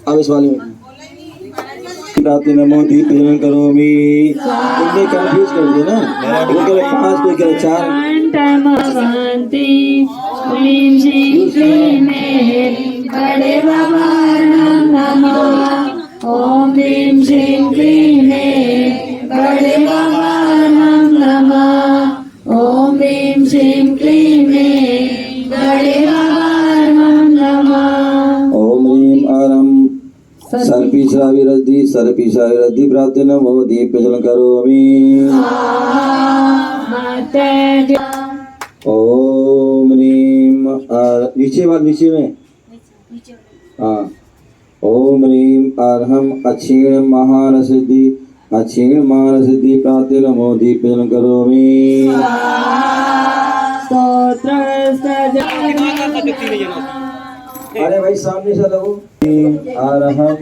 अब इस वाले में नमो दीप प्रज्वलन करोमि। तुमने कंफ्यूज कर दिया ना, वो कह रहे 5 कोई कह रहे 4। बड़े बाबा नमो ओम भीम श्रीं क्लीं बड़े बाबा नमो ओम भीम श्रीं क्लीं बड़े बाबा नमो ओम ह्रीं आरम सर्पीशाविरद्धि प्राप्त नमो दीप प्रज्वलन करोमि। ओम ह्रीं नीचे में हाँ। ओम ह्रीं अर्हम अक्षीण महान सिद्धि प्राप्त नमो दीप प्रज्वलन करोमि। अरे भाई सामने से लगो। अर्हम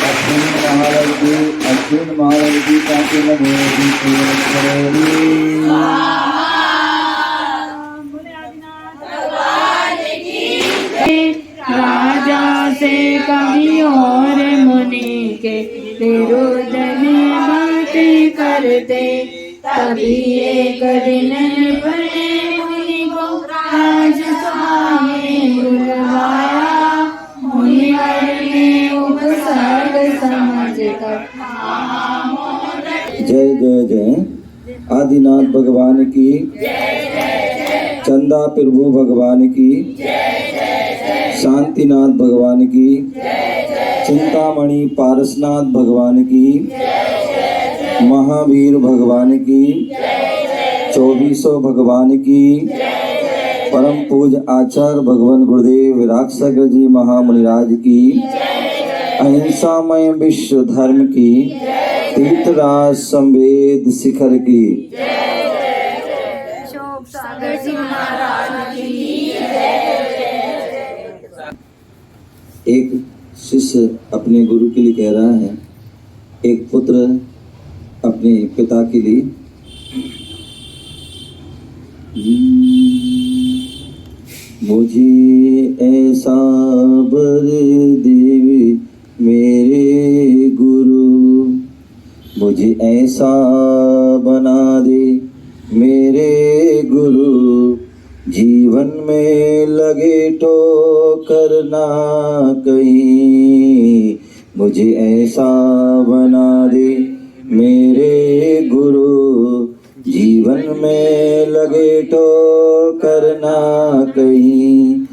अक्षीण महारथी प्राप्त नमो दीप प्रज्वलन करोमि। राजा से कभी और मुनि के विरोधने बातें करते, तभी एक दिन बड़े मुनि को राजसभा में बुलवाया। मुनिवर ने उपसर्ग समझकर जय जय जय आदिनाथ भगवान की, चंदा प्रभु भगवान की, शांतिनाथ भगवान की, चिंतामणि पारसनाथ भगवान की, महावीर भगवान की, 2400 भगवान की, परम पूज आचार्य भगवान गुरुदेव विरागसागर जी महामुनिराज की, अहिंसामय विश्व धर्म की, तीर्थराज संवेद शिखर की, एक शिष्य अपने गुरु के लिए कह रहा है, एक पुत्र अपने पिता के लिए, मुझे ऐसा वर देवे मेरे गुरु, मुझे ऐसा बना दे मेरे गुरु, जीवन में लगे तो करना कहीं, मुझे ऐसा बना दे मेरे गुरु, जीवन में लगे तो करना कहीं,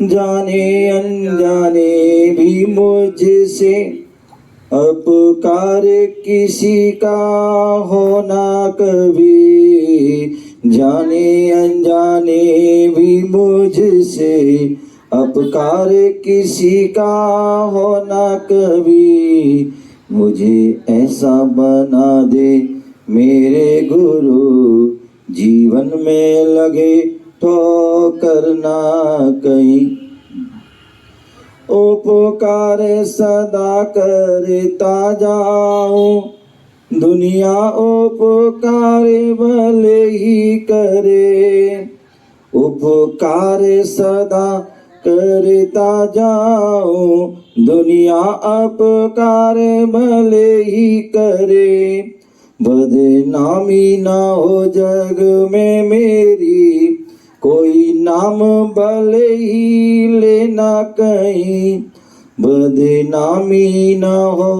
जाने अनजाने भी मुझसे अपकार किसी का होना कभी, जाने अनजाने भी मुझसे अपकार किसी का होना कभी, मुझे ऐसा बना दे मेरे गुरु, जीवन में लगे तो करना कहीं, उपकार सदा करता जाऊं, दुनिया उपकार भले ही करे, उपकार सदा करता जाऊं, दुनिया अपकार भले ही करे, बदनामी ना हो जग में मेरी, कोई नाम भले ही लेना कहीं, बदनामी ना हो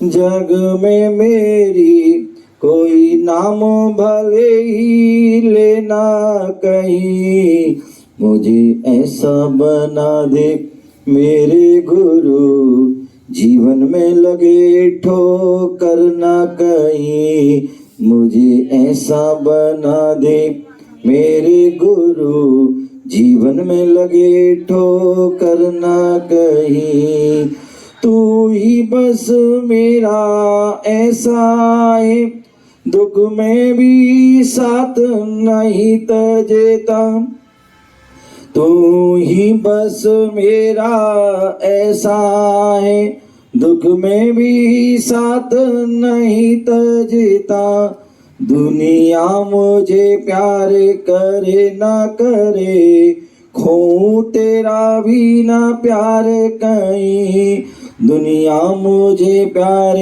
जग में मेरी, कोई नाम भले ही लेना कहीं, मुझे ऐसा बना दे मेरे गुरु, जीवन में लगे ठोकर ना कहीं, मुझे ऐसा बना दे मेरे गुरु, जीवन में लगे ठोकर ना कहीं, तू ही बस मेरा ऐसा है, दुख में भी साथ नहीं तजेता, तू ही बस मेरा ऐसा है, दुख में भी साथ नहीं तजता, दुनिया मुझे प्यार करे ना करे, खो तेरा भी ना प्यार कहीं, दुनिया मुझे प्यार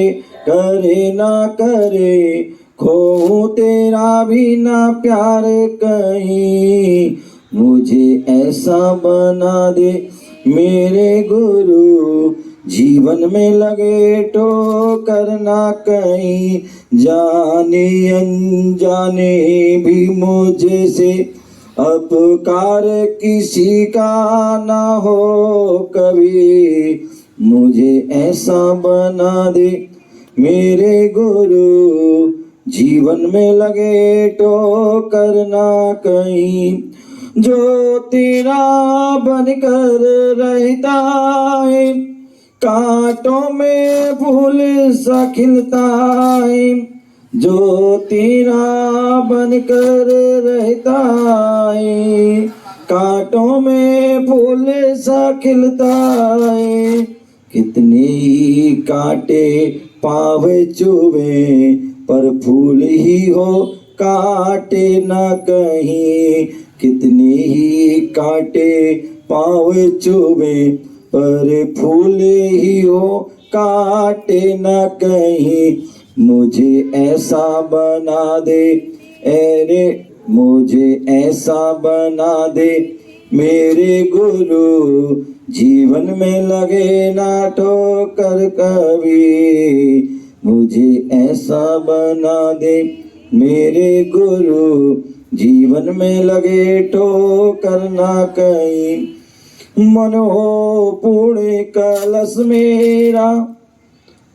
करे ना करे, खो तेरा भी ना प्यार कहीं, मुझे ऐसा बना दे मेरे गुरु, जीवन में लगे ठोकर ना कहीं, जाने अनजाने भी मुझसे अपकार किसी का ना हो कभी, मुझे ऐसा बना दे मेरे गुरु, जीवन में लगे ठोकर ना कहीं, जो तेरा बनकर रहता है, कांटों में फूल सा खिलता है, जो तेरा बनकर रहता है, कांटों में फूल सा खिलता है, कितने ही कांटे पाँव चुभे, पर फूल ही हो काटे ना कहीं, कितने ही कांटे पाँव चुभे, पर फूल ही हो काटे ना कहीं, मुझे ऐसा बना दे अरे, मुझे ऐसा बना दे मेरे गुरु, जीवन में लगे ना ठोकर कभी, मुझे ऐसा बना दे मेरे गुरु, जीवन में लगे ठोकर ना कहीं, मन हो पुण्य कलश मेरा,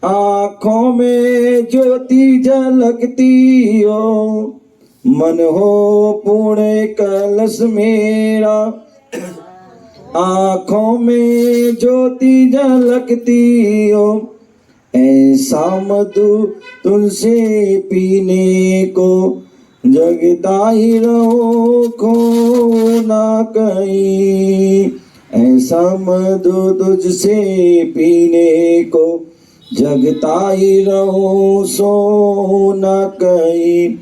आँखों में ज्योति झलकती हो, मन हो पुण्य कलश मेरा, आँखों में ज्योति झलकती हो, ऐसा मधु तुलसे पीने को, जगता ही रहो खो ना कहीं, ऐसा मधु तुझसे पीने को, जगता ही रहो सो ना कहीं,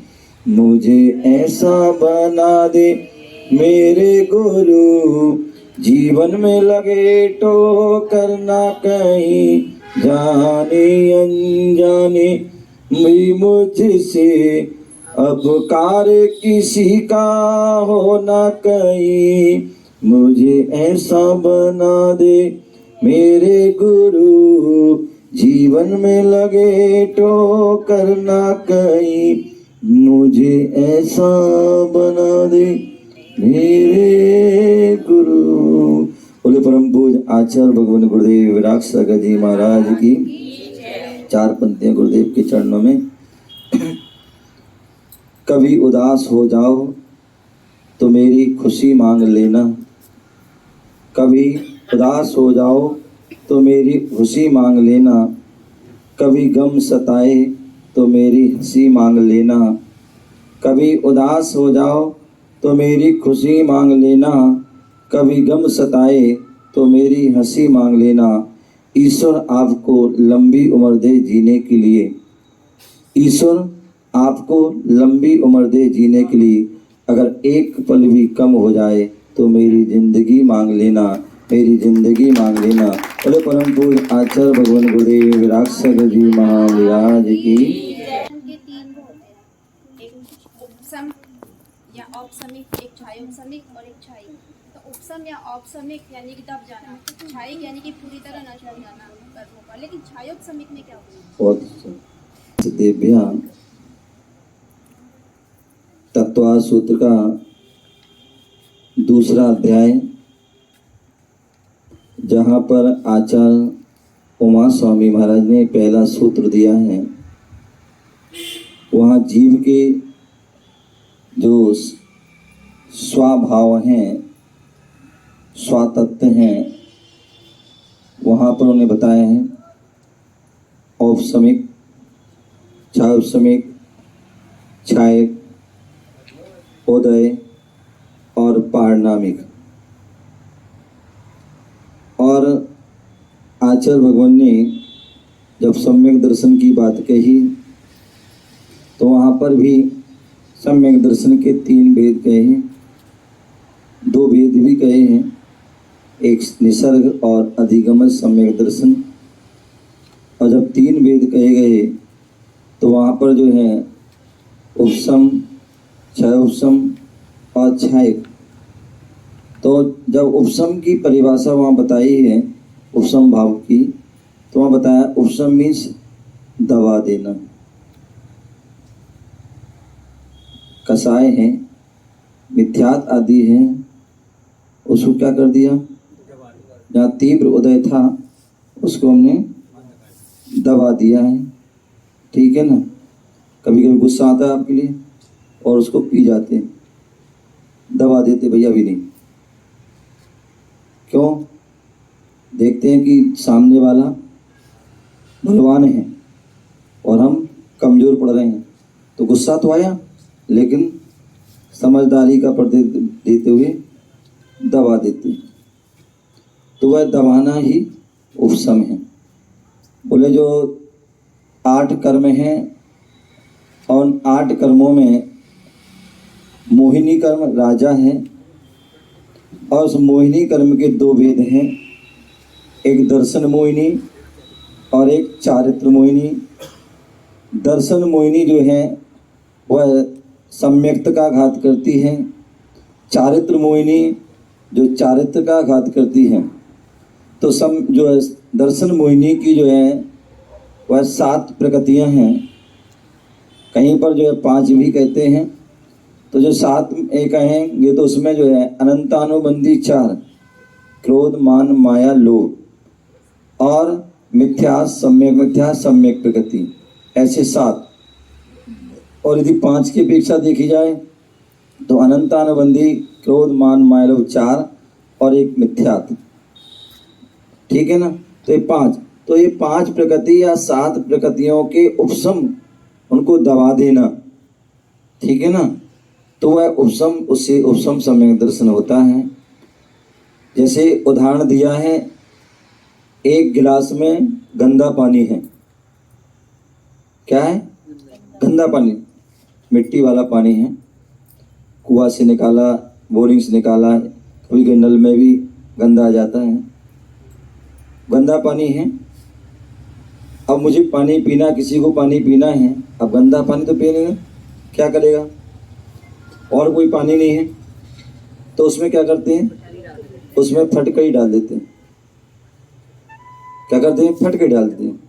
मुझे ऐसा बना दे मेरे गुरु, जीवन में लगे ठोकर ना कहीं, जाने अनजाने भी मुझसे अपकार किसी का हो ना कहीं, मुझे ऐसा बना दे मेरे गुरु, जीवन में लगे ठोकर ना कहीं, मुझे ऐसा बना दे मेरे गुरु। बोले परम पूज आचार्य भगवान गुरुदेव विराग सागर जी महाराज की 4 पंक्तियां गुरुदेव के चरणों में। कभी उदास हो जाओ तो मेरी खुशी मांग लेना, कभी उदास हो जाओ तो मेरी खुशी मांग लेना, कभी गम सताए तो मेरी हंसी मांग लेना, कभी उदास हो जाओ तो मेरी खुशी मांग लेना, कभी गम सताए तो मेरी हंसी मांग लेना। ईश्वर आपको लंबी उम्र दे जीने के लिए, ईश्वर आपको लंबी उम्र दे जीने के लिए, अगर एक पल भी कम हो जाए तो मेरी जिंदगी मांग लेना, मेरी जिंदगी मांग लेना। बोले परम पूज्य आचार्य भगवान गुरुदेव विराग सागर जी महाराज की। के 3 वो होते हैं, एक उपसम या औपसमिक, एक छायोपसमिक और एक छाई। तो उपसम या औपसमिक यानी कि दब जाना, छाई यानी कि पूरी तरह नष्ट हो जाना कर्मों का। लेकिन छायोपसमिक में क्या होता है? देव्या तत्व सूत्र का दूसरा अध्याय, जहाँ पर आचार्य उमा स्वामी महाराज ने पहला सूत्र दिया है, वहाँ जीव के जो स्वभाव हैं, स्वतत्व हैं, वहाँ पर उन्हें बताया है औपसमिक, छायोपसमिक, छायक, उदय और पारणामिक। और आचार्य भगवान ने जब सम्यक दर्शन की बात कही तो वहाँ पर भी सम्यक दर्शन के 3 भेद कहे, 2 भेद भी कहे हैं, एक निसर्ग और अधिगम सम्यक दर्शन। और जब 3 वेद कहे गए तो वहाँ पर जो है उपसम, क्षय उपसम और क्षयिक। तो जब उपसम की परिभाषा वहाँ बताई है, उपसम भाव की, तो वहाँ बताया उपसम मीन्स दबा देना। कसाय हैं, मिथ्यात आदि हैं, उसको क्या कर दिया, जहाँ तीव्र उदय था उसको हमने दबा दिया है। ठीक है ना। कभी कभी गुस्सा आता है आपके लिए और उसको पी जाते हैं, दबा देते, भैया भी नहीं। क्यों? देखते हैं कि सामने वाला बलवान है और हम कमज़ोर पड़ रहे हैं, तो गुस्सा तो आया, लेकिन समझदारी का प्रतीक देते हुए दबा देते। तो वह दबाना ही उपसम है। बोले जो 8 कर्म हैं और 8 कर्मों में मोहिनी कर्म राजा है, और उस मोहिनी कर्म के 2 भेद हैं, एक दर्शन मोहिनी और एक चारित्र मोहिनी। दर्शन मोहिनी जो है वह सम्यक्त का घात करती है, चारित्र मोहिनी जो चारित्र का घात करती है। तो जो है दर्शन मोहिनी की जो है वह 7 प्रकृतियां हैं, कहीं पर जो है 5 भी कहते हैं। तो जो 7 कहेंगे तो उसमें जो है अनंतानुबंधी 4, क्रोध मान माया लोभ और मिथ्या सम्यक प्रकृति, ऐसे 7। और यदि 5 की अपेक्षा देखी जाए तो अनंतानुबंधी, क्रोध मान माया लोभ 4 और एक मिथ्यात्व। ठीक है ना। तो ये 5, तो ये 5 प्रकृति या 7 प्रकृतियों के उपसम, उनको दबा देना। ठीक है ना। तो वह उपसम, उससे उपसम सम्यक दर्शन होता है। जैसे उदाहरण दिया है, एक गिलास में गंदा पानी है। क्या है? गंदा पानी, मिट्टी वाला पानी है, कुआं से निकाला, बोरिंग से निकाला, कभी नल में भी गंदा आ जाता है, गंदा पानी है। अब मुझे पानी पीना, किसी को पानी पीना है, अब गंदा पानी तो पीने क्या करेगा, और कोई पानी नहीं है, तो उसमें क्या करते हैं, उसमें फटकरी डाल देते हैं। क्या करते हैं? फटकरी डाल देते हैं।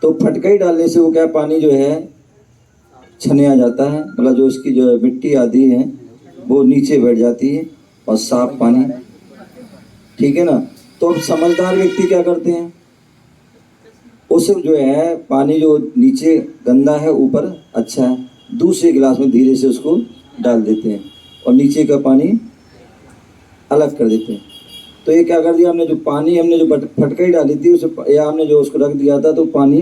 तो फटकरी डालने से वो क्या, पानी जो है छने आ जाता है, मतलब जो इसकी जो मिट्टी आदि है वो नीचे बैठ जाती है और साफ पानी। ठीक है ना। तो अब समझदार व्यक्ति क्या करते हैं, उस जो है पानी जो नीचे गंदा है, ऊपर अच्छा है, दूसरे गिलास में धीरे से उसको डाल देते हैं और नीचे का पानी अलग कर देते हैं। तो ये क्या कर दिया हमने, जो पानी हमने जो फटकरी डाली थी उसे, या हमने जो उसको रख दिया था, तो पानी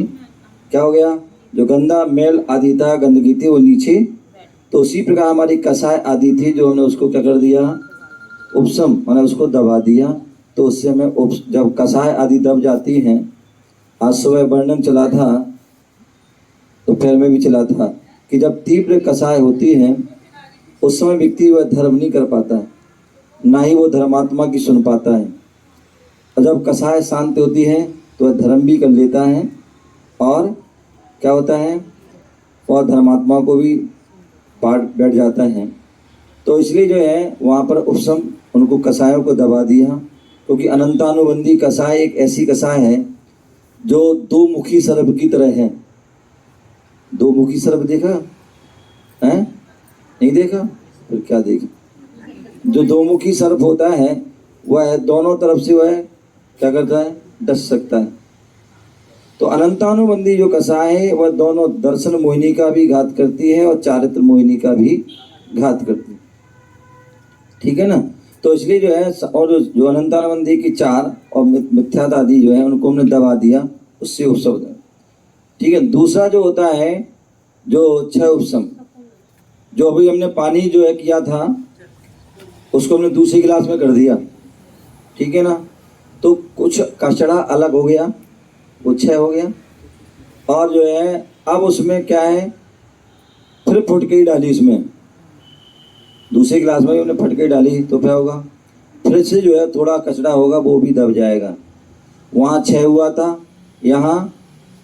क्या हो गया, जो गंदा मेल आदि था, गंदगी थी, वो नीचे। तो उसी प्रकार हमारी कसाय आदि थी, जो हमने उसको क्या कर दिया, उपसम, मैंने उसको दबा दिया। तो उससे हमें जब कसाय आदि दब जाती हैं, आज सुबह वर्णन चला था, तो फिर में भी चला था कि जब तीव्र कसाय होती है उस समय व्यक्ति वह धर्म नहीं कर पाता है, ना ही वो धर्मात्मा की सुन पाता है। और जब कसाय शांत होती है तो वह धर्म भी कर लेता है, और क्या होता है, और धर्मात्मा को भी पाट बैठ जाता है। तो इसलिए जो है वहाँ पर उपसम, उनको कसायों को दबा दिया, क्योंकि अनंतानुबंधी कसाय एक ऐसी कसाय है जो 2 मुखी सर्प की तरह है। 2 मुखी सर्प देखा है? नहीं देखा? फिर क्या देखा? जो 2 मुखी सर्प होता है वह दोनों तरफ से वह क्या करता है, डस सकता है। तो अनंतानुबंधी जो कसाय है वह दोनों दर्शन मोहिनी का भी घात करती है और चारित्र मोहिनी का भी घात करती है। ठीक है ना। तो इसलिए जो है, और जो अनंतानुबंधी की 4 और मिथ्यात आदि जो है उनको हमने दबा दिया, उससे उपसम। ठीक है। दूसरा जो होता है जो क्षय उपसम, जो अभी हमने पानी जो है किया था उसको हमने दूसरे गिलास में कर दिया। ठीक है ना। तो कुछ कचड़ा अलग हो गया, वो क्षय हो गया। और जो है अब उसमें क्या है, फिर फुटकरी डाली, उसमें दूसरे गिलास में हमने फटकरी डाली, तो क्या होगा, फिर से जो है थोड़ा कचरा होगा वो भी दब जाएगा। वहाँ 6 हुआ था, यहाँ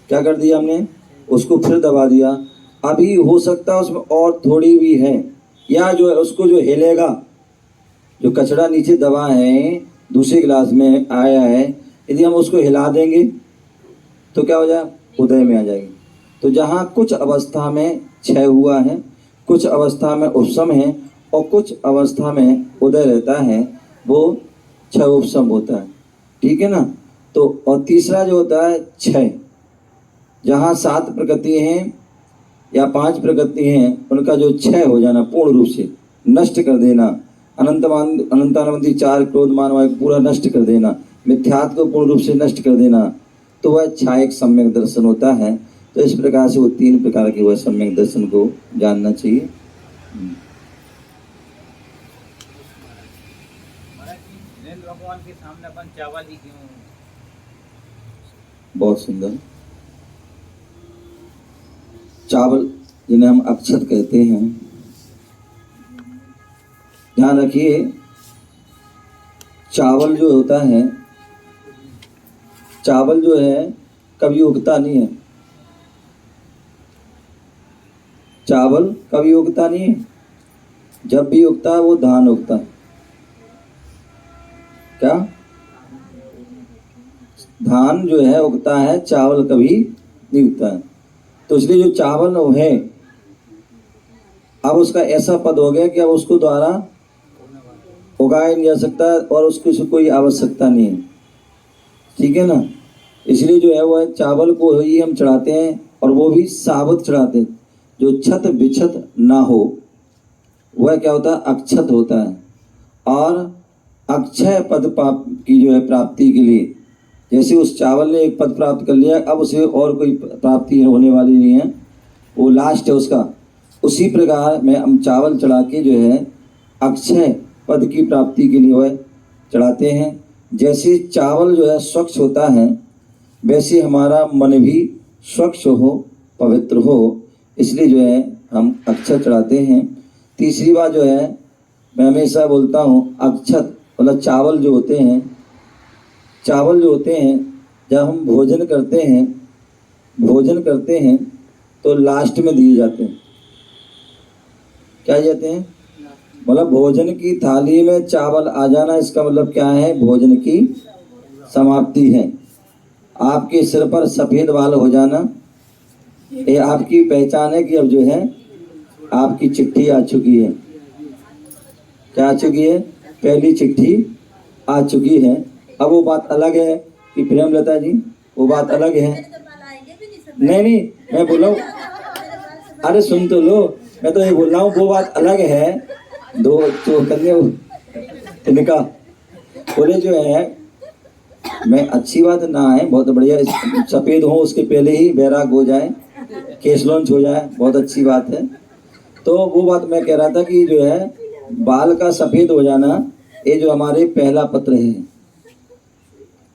क्या कर दिया हमने, उसको फिर दबा दिया। अभी हो सकता है उसमें और थोड़ी भी है, या जो है उसको जो हिलेगा, जो कचरा नीचे दबा है दूसरे गिलास में आया है, यदि हम उसको हिला देंगे तो क्या हो जाए, उदय में आ जाएगी। तो जहाँ कुछ अवस्था में क्षय हुआ है, कुछ अवस्था में उपशम है और कुछ अवस्था में उदय रहता है, वो क्षय उपशम होता है। ठीक है ना। तो और तीसरा जो होता है क्षय, जहाँ 7 प्रकृति हैं या 5 प्रकृति हैं, उनका जो क्षय हो जाना, पूर्ण रूप से नष्ट कर देना, अनंतानंदी 4 क्रोध मान वायु पूरा नष्ट कर देना, मिथ्यात्व को पूर्ण रूप से नष्ट कर देना, तो वह छायक सम्यक दर्शन होता है। तो इस प्रकार से वो 3 प्रकार के वह सम्यक दर्शन को जानना चाहिए। भगवान के सामने अपन चावल ही क्यों? बहुत सुंदर। चावल जिन्हें हम अक्षत कहते हैं, ध्यान रखिए, चावल जो होता है, चावल जो है कभी उगता नहीं है। चावल कभी उगता नहीं है, जब भी उगता है वो धान उगता है। क्या? धान जो है उगता है, चावल कभी नहीं उगता है। तो इसलिए जो चावल वो है, अब उसका ऐसा पद हो गया कि अब उसको द्वारा उगाया नहीं जा सकता और उसकी कोई आवश्यकता नहीं है। ठीक है ना। इसलिए जो है वह चावल को ही हम चढ़ाते हैं, और वो भी साबुत चढ़ाते हैं, जो छत बिछत ना हो, वह क्या होता है, अक्षत होता है। और अक्षय पद की जो है प्राप्ति के लिए, जैसे उस चावल ने एक पद प्राप्त कर लिया, अब उसे और कोई प्राप्ति होने वाली नहीं है, वो लास्ट है उसका। उसी प्रकार में हम चावल चढ़ा के जो है अक्षय पद की प्राप्ति के लिए वह चढ़ाते हैं। जैसे चावल जो है स्वच्छ होता है, वैसे हमारा मन भी स्वच्छ हो, पवित्र हो, इसलिए जो है हम अक्षत चढ़ाते हैं। तीसरी बात जो है, मैं हमेशा बोलता हूँ, अक्षत मतलब चावल जो होते हैं, चावल जो होते हैं जब हम भोजन करते हैं तो लास्ट में दिए जाते हैं। क्या जाते हैं, मतलब भोजन की थाली में चावल आ जाना, इसका मतलब क्या है, भोजन की समाप्ति है। आपके सिर पर सफ़ेद बाल हो जाना, ये आपकी पहचान है कि अब जो है आपकी चिट्ठी आ चुकी है। क्या आ चुकी है, पहली चिट्ठी आ चुकी है। अब वो बात अलग है कि प्रेमलता जी, वो बात अलग है। नहीं, मैं बोल रहा हूँ, अरे सुन तो लो, मैं तो ये बोल रहा हूँ, वो बात अलग है। दो तो कन्या इनका बोले जो है, मैं अच्छी बात ना है, बहुत बढ़िया, सफ़ेद हो उसके पहले ही बैराग हो जाए, केस लॉन्च हो जाए, बहुत अच्छी बात है। तो वो बात मैं कह रहा था कि जो है बाल का सफ़ेद हो जाना, ये जो हमारे पहला पत्र है,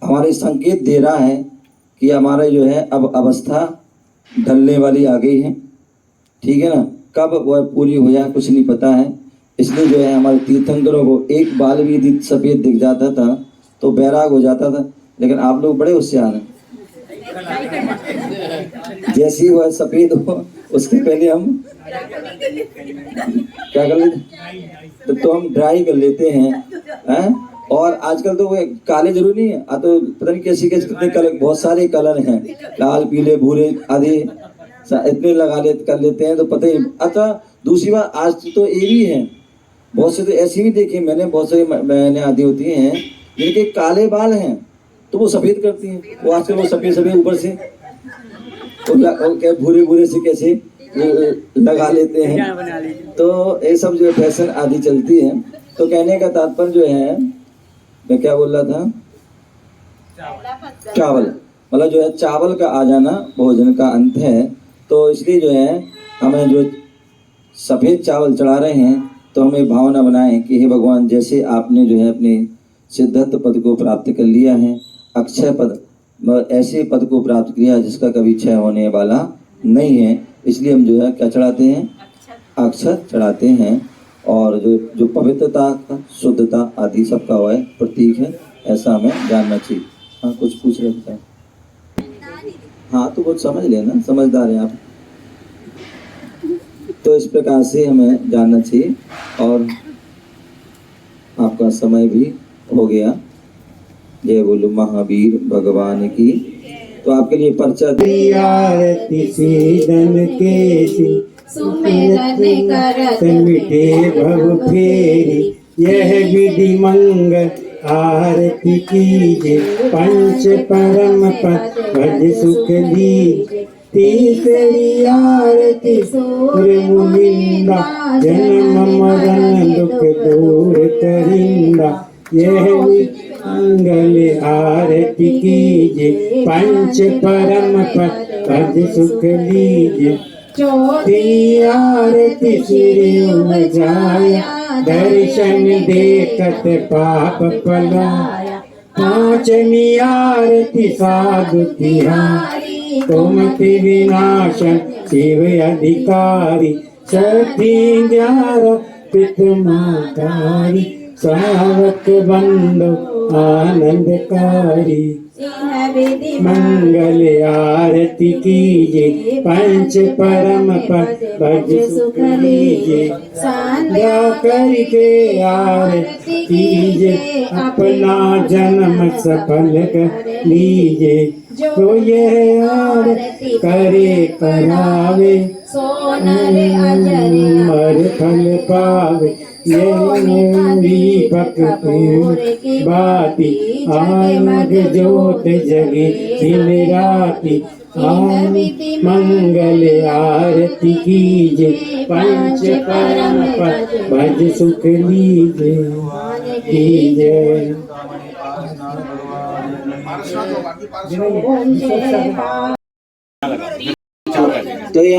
हमारे संकेत दे रहा है कि हमारे जो है अब अवस्था ढलने वाली आ गई है। ठीक है ना। कब वह पूरी हो जाए कुछ नहीं पता है। इसलिए जो है हमारे तीर्थंकरों को एक बाल भी यदि सफ़ेद दिख जाता था तो बैराग हो जाता था, लेकिन आप लोग बड़े होशियार हैं। जैसे ही वह सफ़ेद हो उसके पहले हम क्या कर लेते, तो हम ड्राई कर लेते हैं। और आजकल तो वो काले जरूरी नहीं है, तो पता नहीं कैसे कितने कलर, बहुत सारे कलर हैं, लाल पीले भूरे आदि इतने कर लेते हैं, तो पता ही। अच्छा, दूसरी बात, आज तो ये भी है, बहुत से तो ऐसी भी देखे मैंने, बहुत सारी मैंने आदि होती हैं जिनके काले बाल हैं तो वो सफ़ेद करती हैं। वो आजकल वो सफ़ेद ऊपर से भूरे भूरे से कैसे लगा लेते हैं। तो ये सब जो फैशन आदि चलती है। तो कहने का तात्पर्य जो है, मैं क्या बोल रहा था, चावल मतलब जो है चावल का आ जाना भोजन का अंत है। तो इसलिए जो है हमें जो सफ़ेद चावल चढ़ा रहे हैं, तो हमें भावना बनाएं कि हे भगवान, जैसे आपने जो है अपने सिद्धत्व पद को प्राप्त कर लिया है, अक्षय पद, ऐसे पद को प्राप्त किया जिसका कभी क्षय होने वाला नहीं है। इसलिए हम जो है क्या चढ़ाते हैं, अक्षत चढ़ाते हैं। और जो पवित्रता का, शुद्धता आदि सबका वह प्रतीक है, ऐसा हमें जानना चाहिए। हाँ, कुछ पूछ रहे थे? हाँ, तो कुछ समझ लेना, समझदार हैं आप। तो इस प्रकार से हमें जानना चाहिए। और आपका समय भी हो गया। जय बोलो महावीर भगवान की। तो आपके लिए पर्चा आरती सीदन केसी सुमिरन करत मिटे भव फेरी, यह विधि मंगल आरती कीजे, पंच परम पद भज सुख लीजे। तीसरी आरती सूर मुनिंदा, जन्म मरण दुख दूर करिंदा, यह विधि मंगल आरती कीजे, पंच परम पद भज सुख लीजे। चौथी आरती श्री उमजाया, दर्शन देखत पाप पलाया। पांचवी आरती साधु तिहारी, तुमति विनाशन शिव अधिकारी। छठी 11 पितृमातारी, सावक बंदो आनंदकारी। मंगल आरती कीजे, पंच परम पद भज सुख लीजे। संध्या करके आरती कीजे, अपना जन्म सफल कर लीजे। जो यह आरती करे करावे, मर फल पावे। दीपक बाती, आनंद ज्योत जगे दिन राति। मंगल आरती कीजे, पंच परम पद भज सुख लीजे। कीजे तो यहाँ